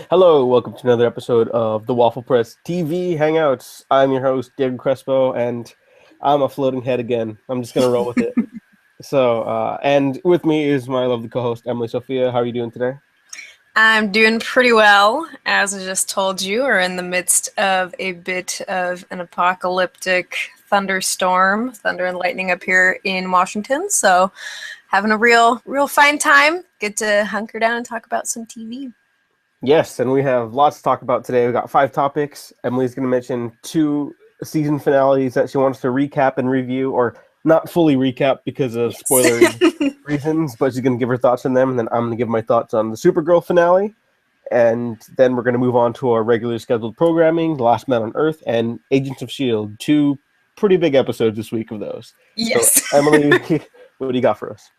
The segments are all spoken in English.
Hello, welcome to another episode of the Waffle Press TV Hangouts. I'm your host, Diego Crespo, and I'm a floating head again. I'm just going to roll with it. And with me is my lovely co host, Emily Sophia. How are you doing today? I'm doing pretty well. As I just told you, we're in the midst of a bit of an apocalyptic thunderstorm, thunder and lightning up here in Washington. So, having a real fine time. Get to hunker down and talk about some TV. Yes, and we have lots to talk about today. We got 5 topics. Emily's going to mention 2 season finales that she wants to recap and review, or not fully recap because of Yes. spoilery reasons, but she's going to give her thoughts on them, and then I'm going to give my thoughts on the Supergirl finale. And then we're going to move on to our regularly scheduled programming, The Last Man on Earth, and Agents of S.H.I.E.L.D. 2 pretty big episodes this week of those. So, Yes. Emily, what do you got for us?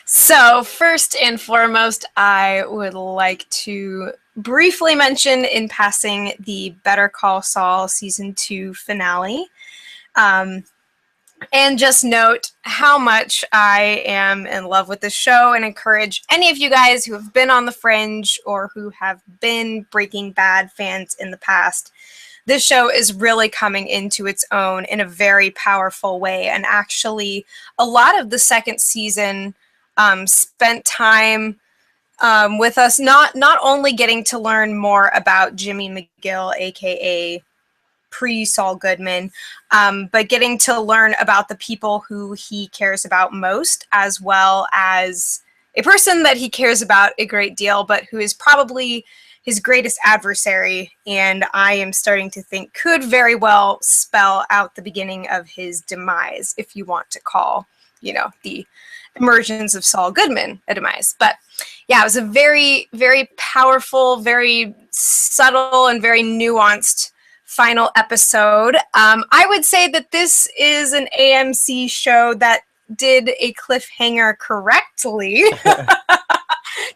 So, first and foremost, I would like to briefly mention in passing the Better Call Saul Season 2 finale. And just note how much I am in love with the show and encourage any of you guys who have been on the fringe or who have been Breaking Bad fans in the past. This show is really coming into its own in a very powerful way. And actually, a lot of the second season spent time with us not only getting to learn more about Jimmy McGill, aka pre-Saul Goodman, but getting to learn about the people who he cares about most, as well as a person that he cares about a great deal, but who is probably his greatest adversary, and I am starting to think could very well spell out the beginning of his demise, if you want to call, the emergence of Saul Goodman a demise. But yeah, it was a very, very powerful, very subtle, and very nuanced final episode. I would say that this is an AMC show that did a cliffhanger correctly.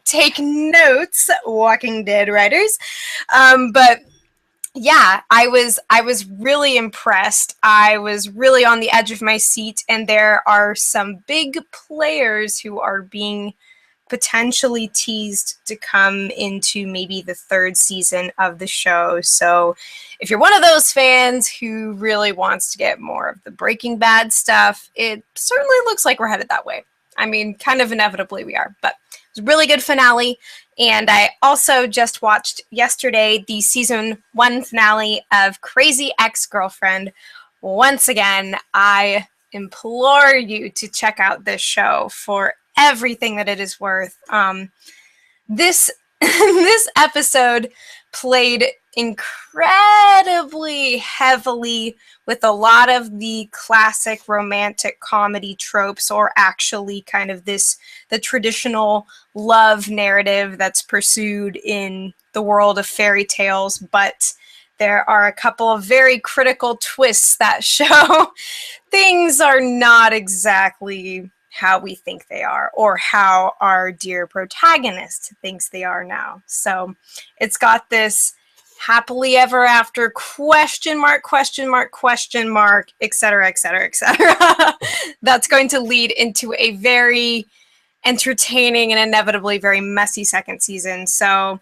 Take notes, Walking Dead writers. But yeah, I was really impressed. I was really on the edge of my seat, and there are some big players who are being potentially teased to come into maybe the third season of the show. So if you're one of those fans who really wants to get more of the Breaking Bad stuff, it certainly looks like we're headed that way. I mean, kind of inevitably we are, but it's a really good finale. And I also just watched yesterday the season 1 finale of Crazy Ex-Girlfriend. Once again, I implore you to check out this show for everything that it is worth. This this episode played incredibly heavily with a lot of the classic romantic comedy tropes, or actually kind of the traditional love narrative that's pursued in the world of fairy tales, but there are a couple of very critical twists that show things are not exactly how we think they are, or how our dear protagonist thinks they are now. So it's got this happily ever after question mark, et cetera, et cetera, et cetera. That's going to lead into a very entertaining and inevitably very messy second season. So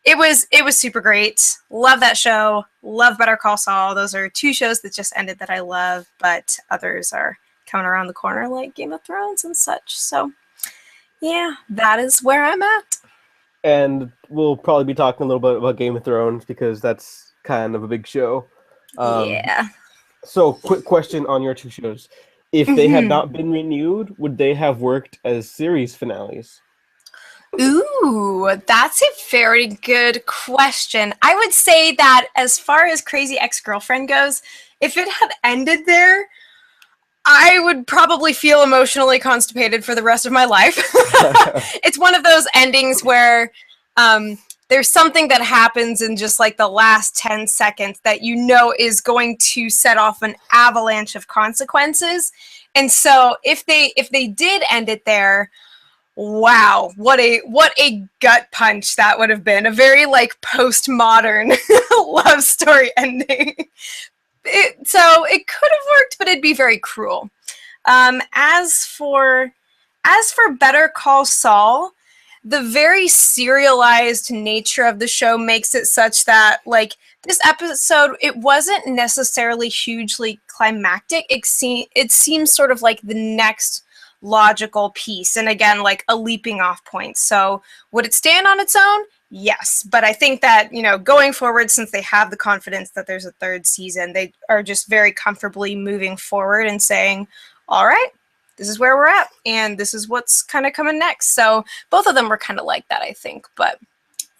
it was super great. Love that show. Love Better Call Saul. Those are 2 shows that just ended that I love, but others are coming around the corner like Game of Thrones and such. So yeah, that is where I'm at. And we'll probably be talking a little bit about Game of Thrones because that's kind of a big show. Yeah. So, quick question on your 2 shows. If they had not been renewed, would they have worked as series finales? Ooh, that's a very good question. I would say that as far as Crazy Ex-Girlfriend goes, if it had ended there, I would probably feel emotionally constipated for the rest of my life. It's one of those endings where there's something that happens in just like the last 10 seconds that is going to set off an avalanche of consequences. And so if they did end it there, wow, what a gut punch that would have been. A very like postmodern love story ending. So it could have worked, but it'd be very cruel. As for Better Call Saul, the very serialized nature of the show makes it such that, like, this episode, it wasn't necessarily hugely climactic. It seems sort of like the next logical piece, and again, like a leaping off point. So would it stand on its own? Yes, but I think that, going forward, since they have the confidence that there's a third season, they are just very comfortably moving forward and saying, all right, this is where we're at, and this is what's kind of coming next. So both of them were kind of like that, I think. But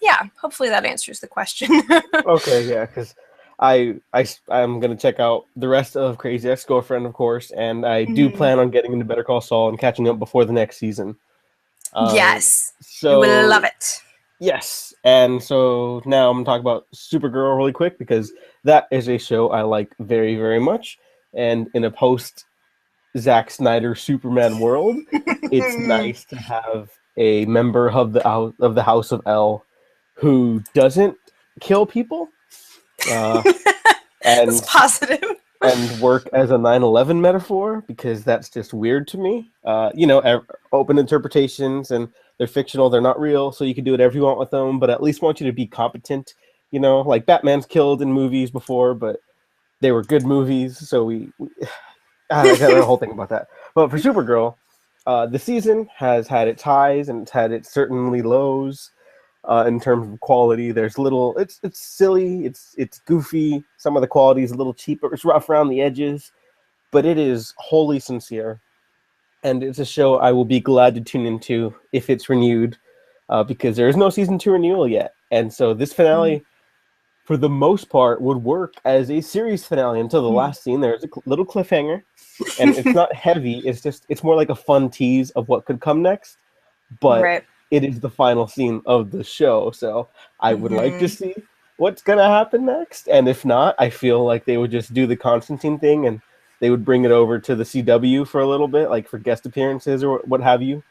yeah, hopefully that answers the question. Okay, yeah, because I'm gonna check out the rest of Crazy Ex-Girlfriend, of course, and I do plan on getting into Better Call Saul and catching up before the next season. Yes, you will love So it. yes, and so now I'm gonna talk about Supergirl really quick because that is a show I like very, very much. And in a post Zack Snyder Superman world, it's nice to have a member of the House of L who doesn't kill people, That's and positive. and work as a 9/11 metaphor because that's just weird to me. Open interpretations, and they're fictional, they're not real, so you can do whatever you want with them, but at least want you to be competent. Like Batman's killed in movies before, but they were good movies, so I got a whole thing about that. But for Supergirl, the season has had its highs and it's had its certainly lows. In terms of quality, there's little. It's silly. It's goofy. Some of the quality is a little cheaper. It's rough around the edges, but it is wholly sincere, and it's a show I will be glad to tune into if it's renewed, because there is no season 2 renewal yet, and so this finale, for the most part, would work as a series finale until the last scene. There's a little cliffhanger, and it's not heavy. It's more like a fun tease of what could come next, but Right. it is the final scene of the show. So I would like to see what's gonna happen next, and if not, I feel like they would just do the Constantine thing and they would bring it over to the CW for a little bit, like for guest appearances or what have you.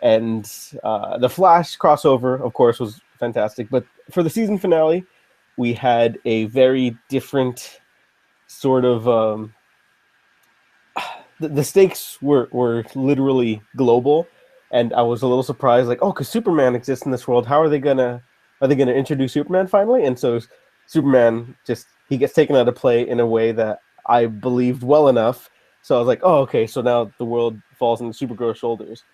And the Flash crossover, of course, was fantastic. But for the season finale, we had a very different sort of the stakes were literally global, and I was a little surprised, like, oh, because Superman exists in this world, how are they gonna introduce Superman finally? And so Superman he gets taken out of play in a way that I believed well enough. So I was like, oh, okay, so now the world falls on Supergirl's shoulders.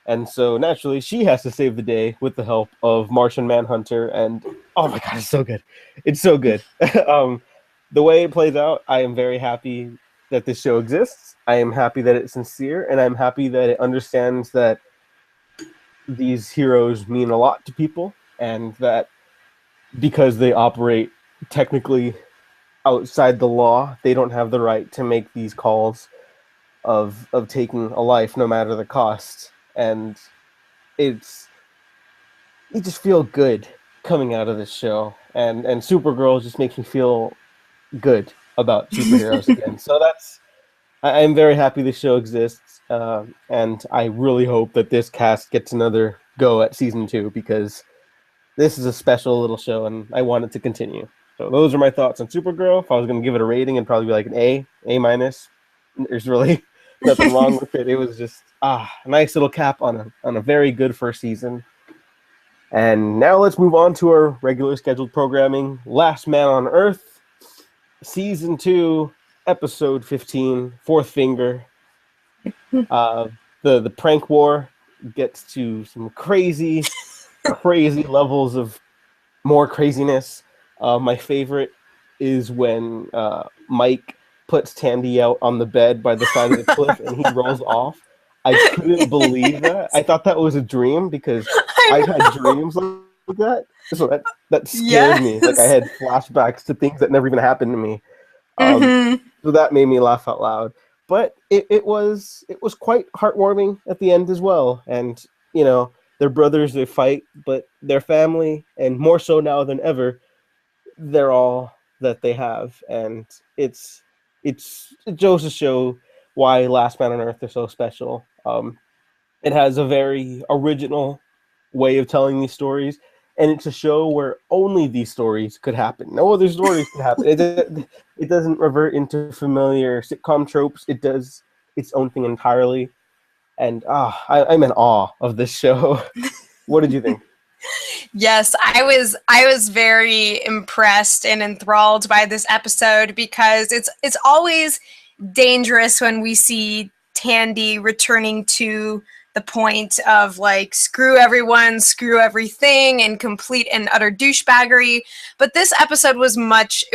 And so naturally, she has to save the day with the help of Martian Manhunter. And oh my god, it's so good! It's so good. The way it plays out, I am very happy that this show exists. I am happy that it's sincere, and I'm happy that it understands that these heroes mean a lot to people, and that because they operate technically outside the law, they don't have the right to make these calls of taking a life, no matter the cost. And you just feel good coming out of this show, and Supergirl just makes me feel good about superheroes again. So I'm very happy this show exists, and I really hope that this cast gets another go at season 2 because this is a special little show, and I want it to continue. So those are my thoughts on Supergirl. If I was going to give it a rating, it'd probably be like an A minus. There's really nothing wrong with it. It was just a nice little cap on a very good first season. And now let's move on to our regular scheduled programming. Last Man on Earth, season 2, episode 15, Fourth Finger. The prank war gets to some crazy levels of more craziness. My favorite is when Mike puts Tandy out on the bed by the side of the cliff and he rolls off. I couldn't believe that. I thought that was a dream because I've had dreams like that. So that scared me. Like I had flashbacks to things that never even happened to me. So that made me laugh out loud. But it was quite heartwarming at the end as well. And they're brothers, they fight, but they're family, and more so now than ever, they're all that they have. And it goes to show why Last Man on Earth are so special. It has a very original way of telling these stories, and it's a show where only these stories could happen. No other stories could happen. It doesn't revert into familiar sitcom tropes. It does its own thing entirely, and I'm in awe of this show. What did you think? Yes, I was very impressed and enthralled by this episode because it's always dangerous when we see Tandy returning to the point of like screw everyone, screw everything, and complete and utter douchebaggery. But this episode was much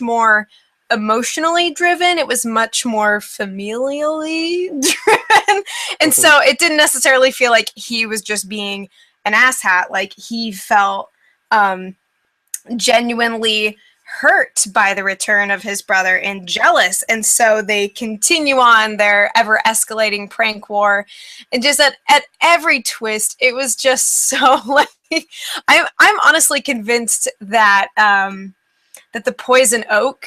more emotionally driven. It was much more familially driven. And so it didn't necessarily feel like he was just being an asshat. Like he felt um, genuinely hurt by the return of his brother and jealous. And so they continue on their ever escalating prank war. And just at every twist, it was just so like I'm honestly convinced that that the poison oak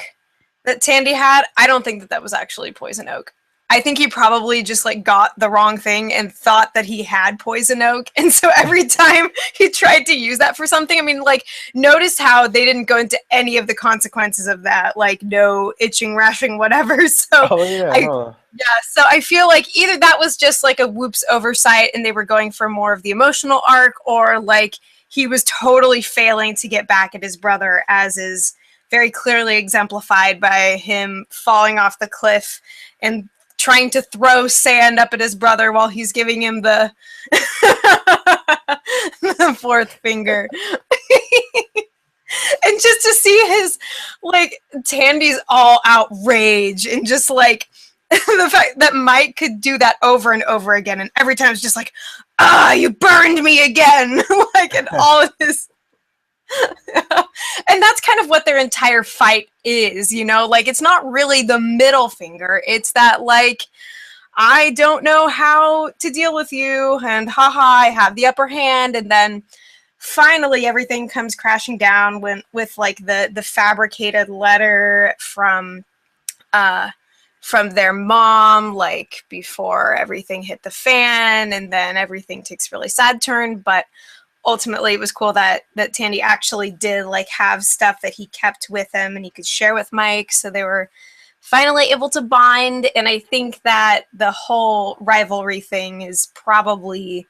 that Tandy had, I don't think that that was actually poison oak. I think he probably just like got the wrong thing and thought that he had poison oak. And so every time he tried to use that for something, I mean, like, notice how they didn't go into any of the consequences of that, like no itching, rashing, whatever. So Oh yeah, huh? yeah, so I feel like either that was just like a whoops oversight and they were going for more of the emotional arc, or like he was totally failing to get back at his brother, as is very clearly exemplified by him falling off the cliff and trying to throw sand up at his brother while he's giving him the the fourth finger. And just to see his like Tandy's all outrage and just like the fact that Mike could do that over and over again, and every time it's just like, you burned me again. Like, and all of this. And that's kind of what their entire fight is, you know? Like, it's not really the middle finger. It's that, like, I don't know how to deal with you, and haha, I have the upper hand, and then finally everything comes crashing down with like the fabricated letter from their mom, like before everything hit the fan, and then everything takes a really sad turn. But ultimately it was cool that Tandy actually did like have stuff that he kept with him and he could share with Mike, so they were finally able to bond. And I think that the whole rivalry thing is probably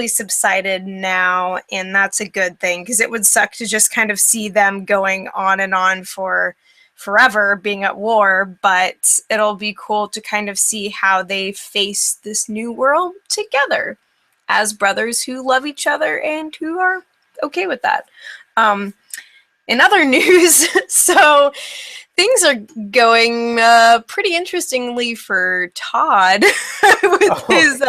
subsided now, and that's a good thing, because it would suck to just kind of see them going on and on for forever being at war. But it'll be cool to kind of see how they face this new world together as brothers who love each other and who are okay with that. In other news, so things are going pretty interestingly for Todd with his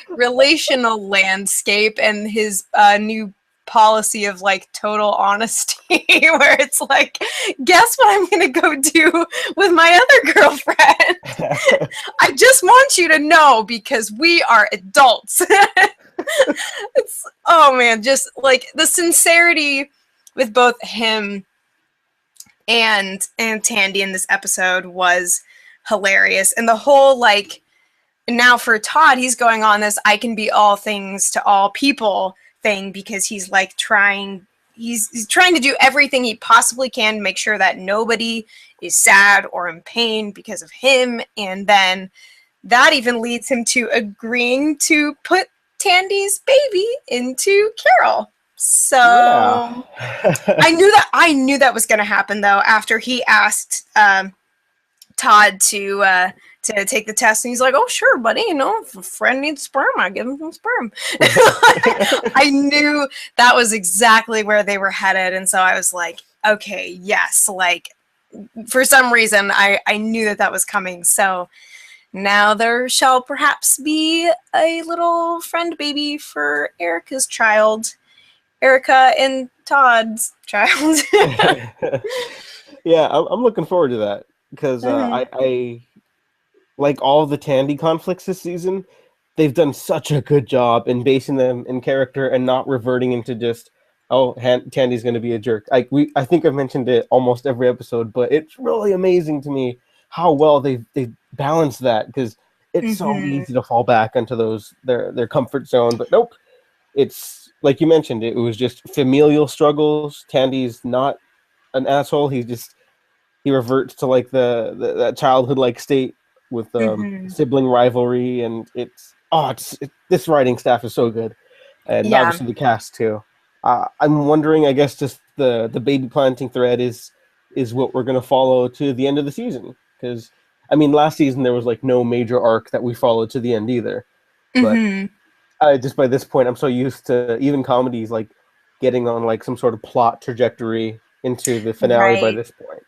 relational landscape and his new policy of like total honesty, where it's like, guess what I'm gonna go do with my other girlfriend? I just want you to know because we are adults. It's, oh man, just like the sincerity with both him and Tandy in this episode was hilarious. And the whole like, now for Todd, he's going on this I can be all things to all people thing, because he's like he's trying to do everything he possibly can to make sure that nobody is sad or in pain because of him. And then that even leads him to agreeing to put Tandy's baby into Carol. So Yeah. I knew that was going to happen, though, after he asked Todd to take the test, and he's like, "Oh, sure, buddy. You know, if a friend needs sperm, I give him some sperm." I knew that was exactly where they were headed, and so I was like, "Okay, yes." Like, for some reason, I knew that was coming. So now there shall perhaps be a little friend baby for Erica's child. Erica and Todd's child. Yeah, I'm looking forward to that, because I like all the Tandy conflicts this season. They've done such a good job in basing them in character and not reverting into just, oh, Tandy's going to be a jerk. I think I've mentioned it almost every episode, but it's really amazing to me how well they balance that, because it's so easy to fall back into those their comfort zone. But nope, it's like you mentioned, it was just familial struggles. Tandy's not an asshole. He reverts to like that childhood like state with sibling rivalry, and this writing staff is so good. and Yeah. obviously the cast too. I'm wondering, I guess, just the baby planting thread is what we're gonna follow to the end of the season. Because I mean, last season there was like no major arc that we followed to the end either. But Mm-hmm. just by this point, I'm so used to even comedies like getting on like some sort of plot trajectory into the finale by Right. this point.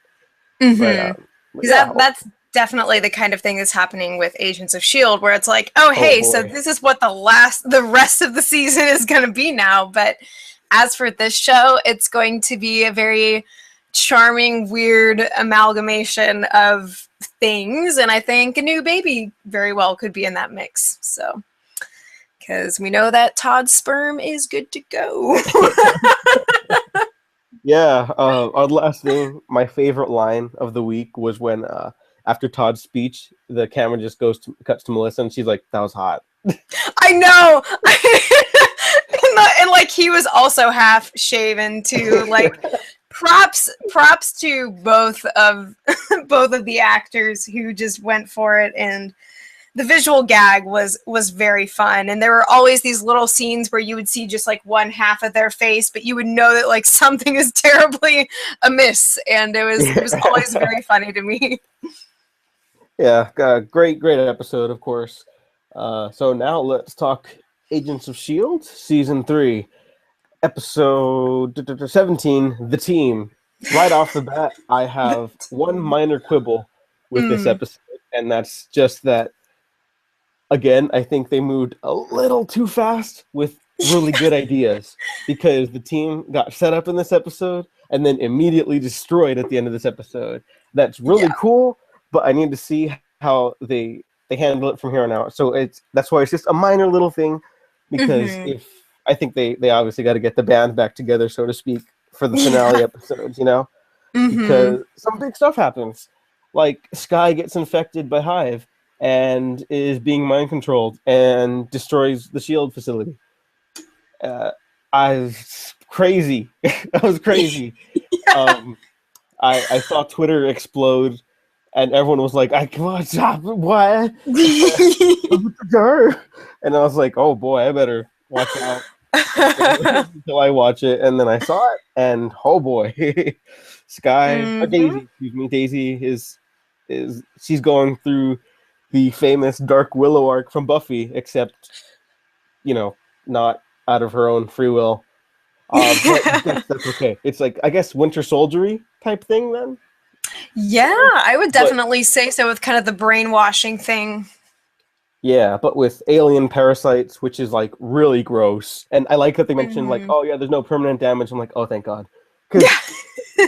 But Mm-hmm. Because yeah, that's definitely the kind of thing that's happening with Agents of Shield, where it's like, oh oh hey, so boy, this is what the rest of the season is going to be now. But as for this show, it's going to be a very charming, weird amalgamation of things, and I think a new baby very well could be in that mix. So, because we know that Todd's sperm is good to go. yeah. Our last thing, my favorite line of the week was when after Todd's speech, the camera just cuts to Melissa, and she's like, "That was hot." I know. And like he was also half shaven too. Like props to both of the actors who just went for it, and the visual gag was very fun. And there were always these little scenes where you would see just like one half of their face, but you would know that like something is terribly amiss, and it was always very funny to me. Yeah, great episode, of course. So now let's talk Agents of Shield season 3, episode 17, The Team. Right off the bat, I have one minor quibble with this Mm. episode, and that's just that again, I think they moved a little too fast with really good ideas because the team got set up in this episode and then immediately destroyed at the end of this episode. That's Yeah. really cool, but I need to see how they handle it from here on out. So that's why it's just a minor little thing because Mm-hmm. if I think they obviously got to get the band back together, so to speak, for the finale Yeah. episodes, you know, Mm-hmm. because some big stuff happens. Like Sky gets infected by Hive and is being mind controlled and destroys the shield facility. Uh, I was crazy. That was crazy. Um, I saw Twitter explode, and everyone was like, "I can't stop what?" And I was like, "Oh boy, I better watch out." Until I watch it, and then I saw it, and oh boy, Mm-hmm. Daisy, excuse me, Daisy is she's going through the famous Dark Willow arc from Buffy, except not out of her own free will. But that's okay. It's like I guess Winter Soldiery type thing then, Yeah, sort of. I would But definitely say so with kind of the brainwashing thing. yeah, but with alien parasites, which is like really gross. And I like that they mentioned like, Mm-hmm. oh yeah, there's no permanent damage. I'm like, oh thank God, Yeah.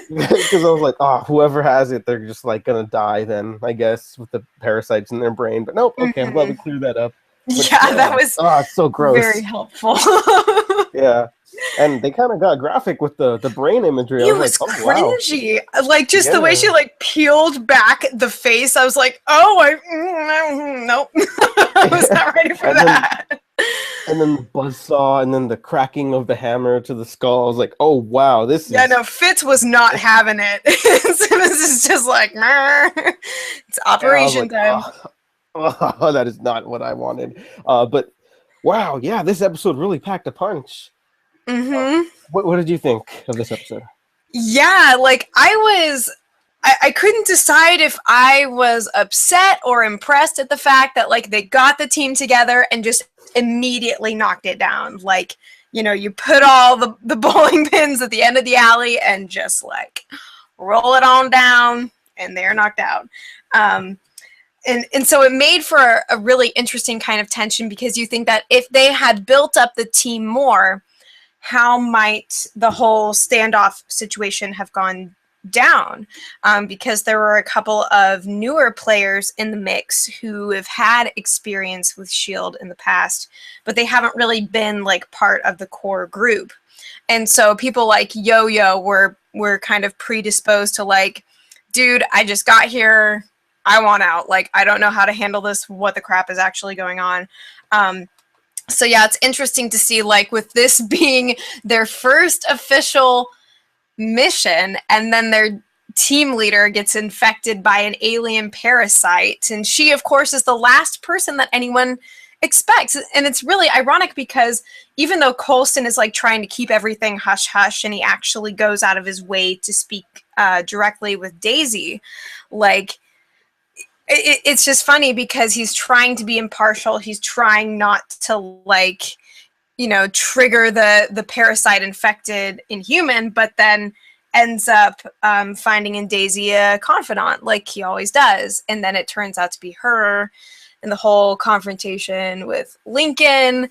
because because I was like, oh, whoever has it, they're just like gonna die then, I guess, with the parasites in their brain. But nope, okay, I'm glad Mm-hmm. we cleared that up. But Yeah, that yeah, was oh, it's so very gross. helpful. Yeah, and they kind of got graphic with the brain imagery. I was It like, was oh wow, cringy. Like just the way she yeah. like peeled back the face. I was like, oh, nope. I was not ready for and then that. and then the buzzsaw, and then the cracking of the hammer to the skull. I was like, oh wow, this Yeah, is no, Fitz was not having it. Simmons is just like, it's and I was operation like, time. oh, that is not what I wanted. But wow, yeah, this episode really packed a punch. Uh, Mm-hmm. what did you think of this episode? Yeah, like I couldn't decide if I was upset or impressed at the fact that like they got the team together and just immediately knocked it down. Like, you put all the bowling pins at the end of the alley and just like roll it on down and they're knocked out. Um, and so it made for a really interesting kind of tension because you think that if they had built up the team more, how might the whole standoff situation have gone down? Because there were a couple of newer players in the mix who have had experience with Shield in the past, but they haven't really been like part of the core group. And so people like Yo-Yo were kind of predisposed to like, dude, I just got here. I want out. Like, I don't know how to handle this. What the crap is actually going on? So yeah, it's interesting to see like with this being their first official mission and then their team leader gets infected by an alien parasite, and she of course is the last person that anyone expects. And it's really ironic because even though Coulson is like trying to keep everything hush hush and he actually goes out of his way to speak directly with Daisy, like it's just funny because he's trying to be impartial. He's trying not to like, trigger the parasite infected Inhuman, but then ends up finding in Daisy a confidant like he always does. And then it turns out to be her, and the whole confrontation with Lincoln.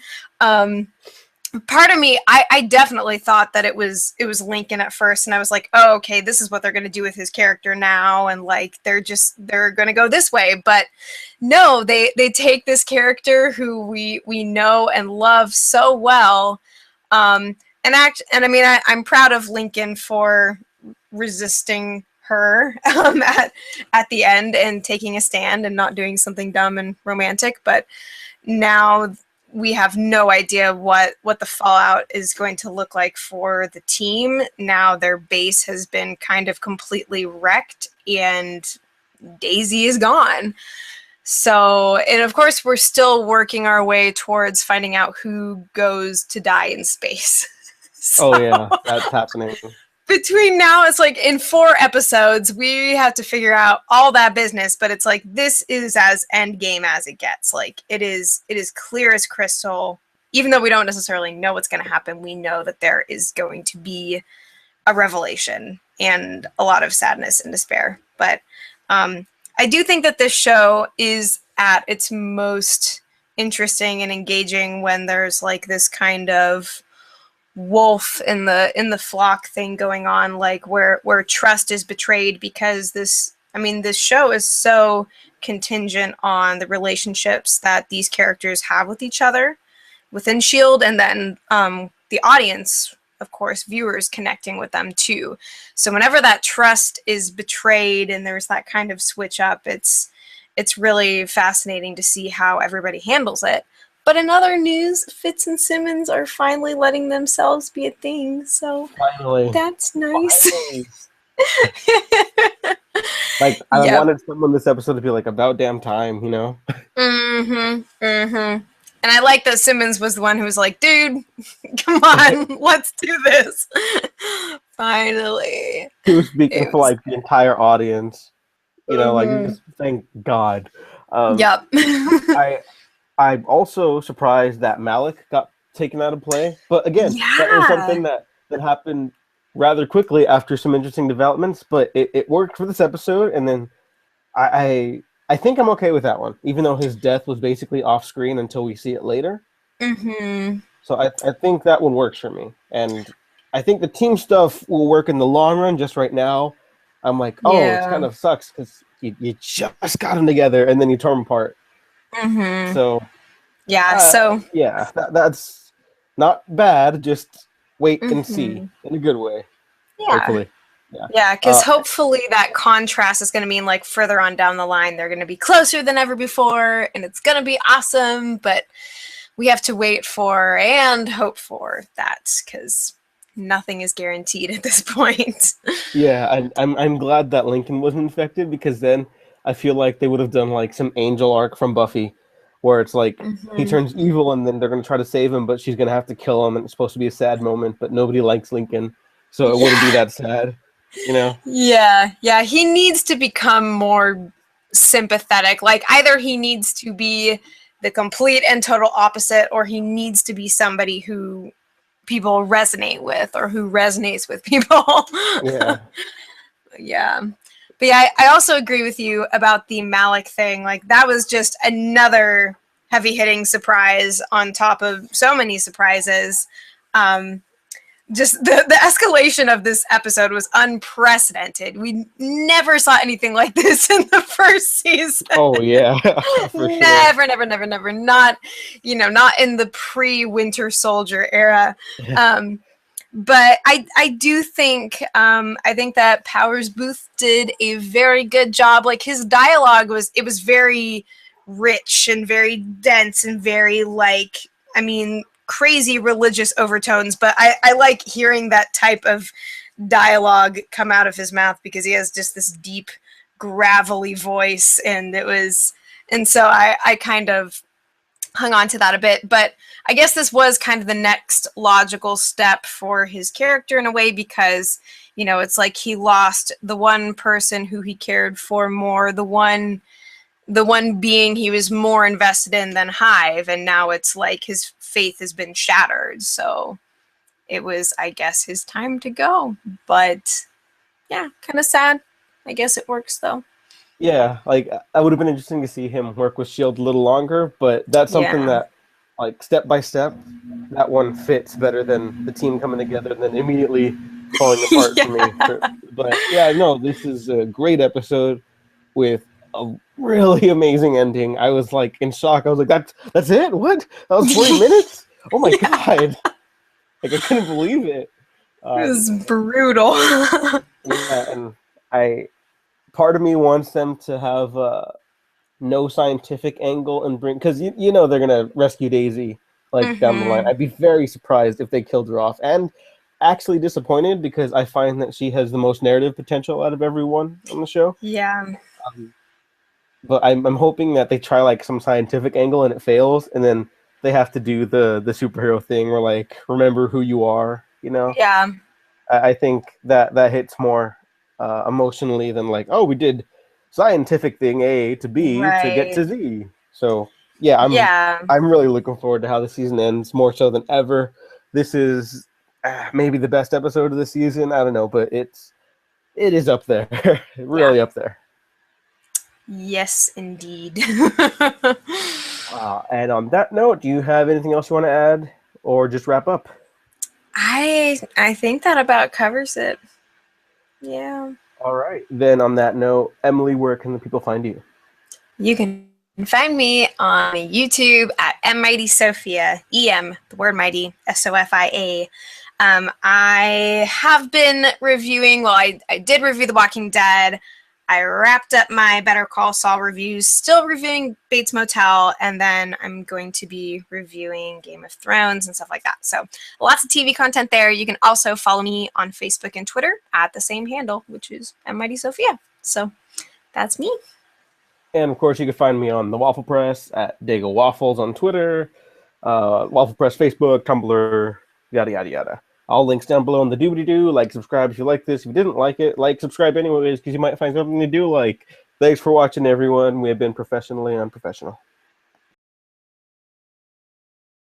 Part of me, I definitely thought that it was Lincoln at first, and I was like, oh, okay, this is what they're going to do with his character now, and like they're going to go this way. But no, they take this character who we know and love so well, and I mean, I'm proud of Lincoln for resisting her at the end and taking a stand and not doing something dumb and romantic. But now we have no idea what the fallout is going to look like for the team. Now their base has been kind of completely wrecked and Daisy is gone. So, and of course, we're still working our way towards finding out who goes to die in space. So, Oh yeah, that's happening. between now, it's like in 4 episodes, we have to figure out all that business, but it's like this is as end game as it gets. Like it is clear as crystal. Even though we don't necessarily know what's going to happen, we know that there is going to be a revelation and a lot of sadness and despair. But I do think that this show is at its most interesting and engaging when there's like this kind of wolf in the flock thing going on, like where trust is betrayed, because this show is so contingent on the relationships that these characters have with each other within Shield, and then the audience, of course, viewers connecting with them too. So whenever that trust is betrayed and there's that kind of switch up, it's really fascinating to see how everybody handles it. But in other news, Fitz and Simmons are finally letting themselves be a thing. So Finally, that's nice. finally. Like I wanted someone this episode to be like, about damn time, you know? And I like that Simmons was the one who was like, dude, come on, let's do this. Finally. He was speaking for like the entire audience. You know, like just thank God. Yep. I'm also surprised that Malik got taken out of play. But again, that was something that happened rather quickly after some interesting developments. But it worked for this episode, and then I think I'm okay with that one, even though his death was basically off screen until we see it later. So I think that one works for me, and I think the team stuff will work in the long run. Just right now, I'm like, it kind of sucks because you just got them together and then you tore them apart. So that's not bad. Just wait and see in a good way. Hopefully. Because hopefully that contrast is going to mean like further on down the line they're going to be closer than ever before, and it's going to be awesome. But we have to wait for and hope for that, because nothing is guaranteed at this point. Yeah, I'm glad that Lincoln wasn't infected, because then I feel like they would have done like some Angel arc from Buffy, where it's like he turns evil and then they're going to try to save him, but she's going to have to kill him, and it's supposed to be a sad moment, but nobody likes Lincoln, so it wouldn't be that sad, you know? Yeah, he needs to become more sympathetic. Like either he needs to be the complete and total opposite, or he needs to be somebody who people resonate with, or who resonates with people. Yeah. But yeah, I also agree with you about the Malik thing. Like that was just another heavy-hitting surprise on top of so many surprises. Just the escalation of this episode was unprecedented. We never saw anything like this in the first season. Oh yeah. Never. Not, not in the pre-Winter Soldier era. But I do think that Powers Booth did a very good job. Like his dialogue was very rich and very dense and very crazy religious overtones. But I like hearing that type of dialogue come out of his mouth, because he has just this deep, gravelly voice, and so I kind of hung on to that a bit, but I guess this was kind of the next logical step for his character in a way, because, you know, it's like he lost the one person who he cared for more, the one being he was more invested in than Hive, and now it's like his faith has been shattered. So it was, I guess, his time to go. But yeah, kind of sad. I guess it works though. Yeah, like that would have been interesting to see him work with Shield a little longer, but that's something Yeah. that, like step by step, that one fits better than the team coming together and then immediately falling apart for me. Yeah. But yeah, no, this is a great episode with a really amazing ending. I was like in shock. I was like, that's it? What? That was 40 minutes? Oh my Yeah. god! Like I couldn't believe it. It was brutal. Yeah, and I part of me wants them to have no scientific angle and bring, because you know they're gonna rescue Daisy like down the line. Mm-hmm. I'd be very surprised if they killed her off, and actually disappointed because I find that she has the most narrative potential out of everyone on the show. Yeah. But I'm hoping that they try like some scientific angle and it fails, and then they have to do the superhero thing where like remember who you are. You know, Yeah. I think that hits more emotionally than like, oh, we did scientific thing A to B to get Right. to Z. So yeah, Yeah. I'm really looking forward to how the season ends more so than ever. This is maybe the best episode of the season. I don't know, but it is up there, Yeah. really up there. Yes, indeed. And on that note, do you have anything else you want to add, or just wrap up? I think that about covers it. Yeah. All right. Then on that note, Emily, where can the people find you? You can find me on YouTube at Mighty Sophia, EM, the word mighty, SOFIA. I have been reviewing, well, I did review The Walking Dead. I wrapped up my Better Call Saul reviews, still reviewing Bates Motel, and then I'm going to be reviewing Game of Thrones and stuff like that. So lots of TV content there. You can also follow me on Facebook and Twitter at the same handle, which is Mighty Sophia. So that's me. And of course, you can find me on the Waffle Press at Dago Waffles on Twitter, Waffle Press Facebook, Tumblr, yada yada yada. All links down below in the doobly-doo. Like, subscribe if you like this. If you didn't like it, like, subscribe anyways, because you might find something to do. Like, thanks for watching, everyone. We have been professionally unprofessional.